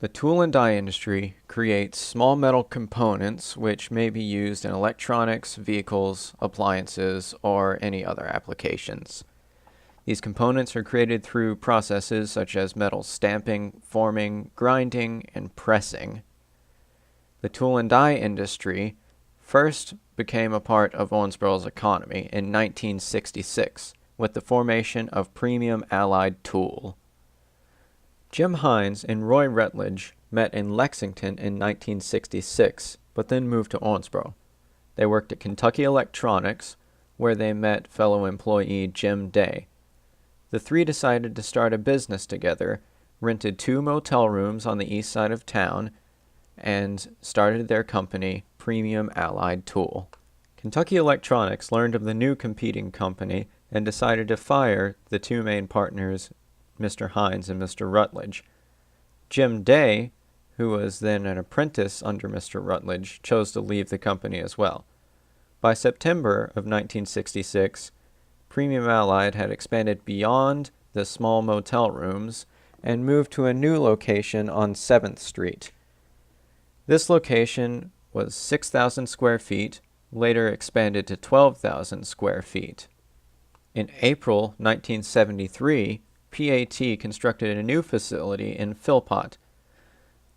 The tool and die industry creates small metal components which may be used in electronics, vehicles, appliances, or any other applications. These components are created through processes such as metal stamping, forming, grinding, and pressing. The tool and die industry first became a part of Owensboro's economy in 1966 with the formation of Premium Allied Tool. Jim Hines and Roy Rutledge met in Lexington in 1966, but then moved to Owensboro. They worked at Kentucky Electronics, where they met fellow employee Jim Day. The three decided to start a business together, rented 2 motel rooms on the east side of town, and started their company, Premium Allied Tool. Kentucky Electronics learned of the new competing company and decided to fire the 2 main partners, Mr. Hines and Mr. Rutledge. Jim Day, who was then an apprentice under Mr. Rutledge, chose to leave the company as well. By September of 1966, Premium Allied had expanded beyond the small motel rooms and moved to a new location on 7th Street. This location was 6,000 square feet, later expanded to 12,000 square feet. In April 1973, PAT constructed a new facility in Philpott.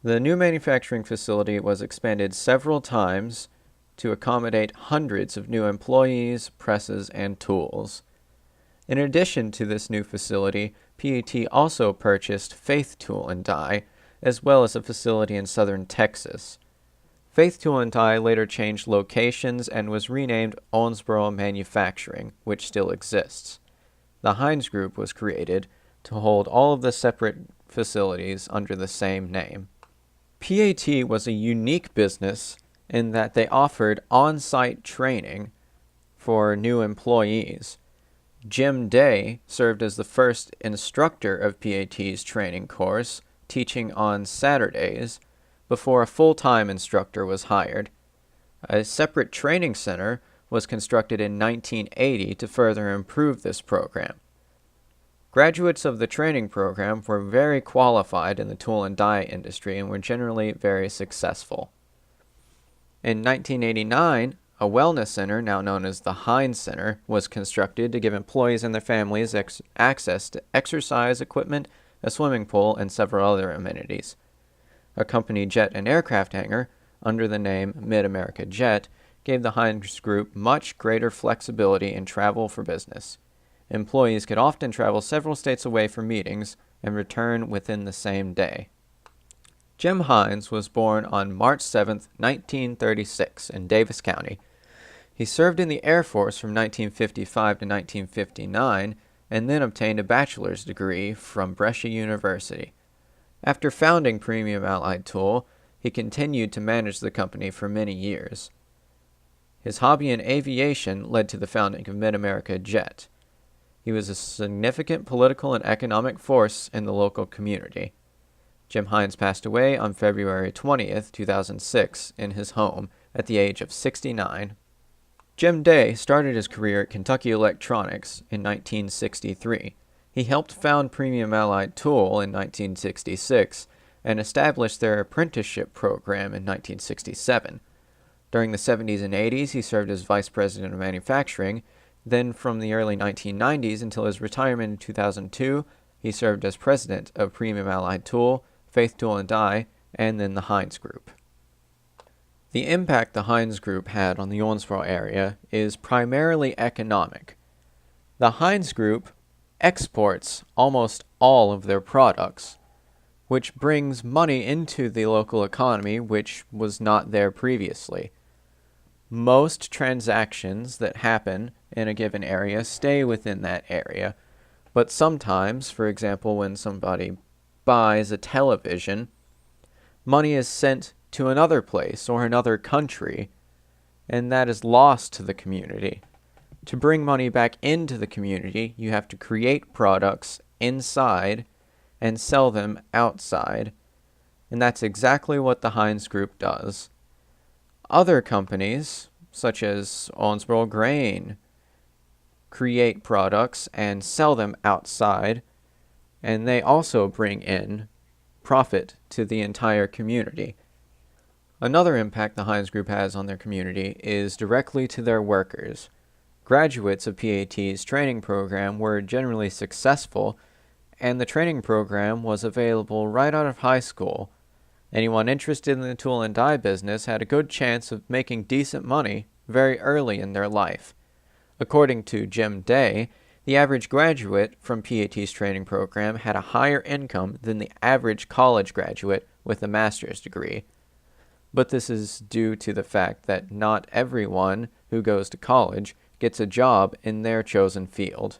The new manufacturing facility was expanded several times to accommodate hundreds of new employees, presses, and tools. In addition to this new facility, PAT also purchased Faith Tool and Die, as well as a facility in southern Texas. Faith Tool and Die later changed locations and was renamed Owensboro Manufacturing, which still exists. The Hines Group was created to hold all of the separate facilities under the same name. PAT was a unique business in that they offered on-site training for new employees. Jim Day served as the first instructor of PAT's training course, teaching on Saturdays, before a full-time instructor was hired. A separate training center was constructed in 1980 to further improve this program. Graduates of the training program were very qualified in the tool and die industry and were generally very successful. In 1989, a wellness center, now known as the Hines Center, was constructed to give employees and their families access to exercise equipment, a swimming pool, and several other amenities. A company jet and aircraft hangar, under the name Mid-America Jet, gave the Hines Group much greater flexibility in travel for business. Employees could often travel several states away for meetings and return within the same day. Jim Hines was born on March 7, 1936, in Davis County. He served in the Air Force from 1955 to 1959 and then obtained a bachelor's degree from Brescia University. After founding Premium Allied Tool, he continued to manage the company for many years. His hobby in aviation led to the founding of Mid-America Jet. He was a significant political and economic force in the local community. Jim Hines passed away on February 20th, 2006, in his home at the age of 69. Jim Day started his career at Kentucky Electronics in 1963. He helped found Premium Allied Tool in 1966 and established their apprenticeship program in 1967. During the 70s and 80s, he served as vice president of manufacturing. Then from the early 1990s until his retirement in 2002, he served as president of Premium Allied Tool, Faith Tool and Die, and then the Hines Group. The impact the Hines Group had on the Owensboro area is primarily economic. The Hines Group exports almost all of their products, which brings money into the local economy which was not there previously. Most transactions that happen in a given area stay within that area, but sometimes, for example, when somebody buys a television, money is sent to another place or another country, and that is lost to the community. To bring money back into the community, you have to create products inside and sell them outside, and that's exactly what the Hines Group does. Other companies, such as Owensboro Grain, create products and sell them outside, and they also bring in profit to the entire community. Another impact the Hines Group has on their community is directly to their workers. Graduates of PAT's training program were generally successful, and the training program was available right out of high school. Anyone interested in the tool and die business had a good chance of making decent money very early in their life. According to Jim Day, the average graduate from PAT's training program had a higher income than the average college graduate with a master's degree. But this is due to the fact that not everyone who goes to college gets a job in their chosen field.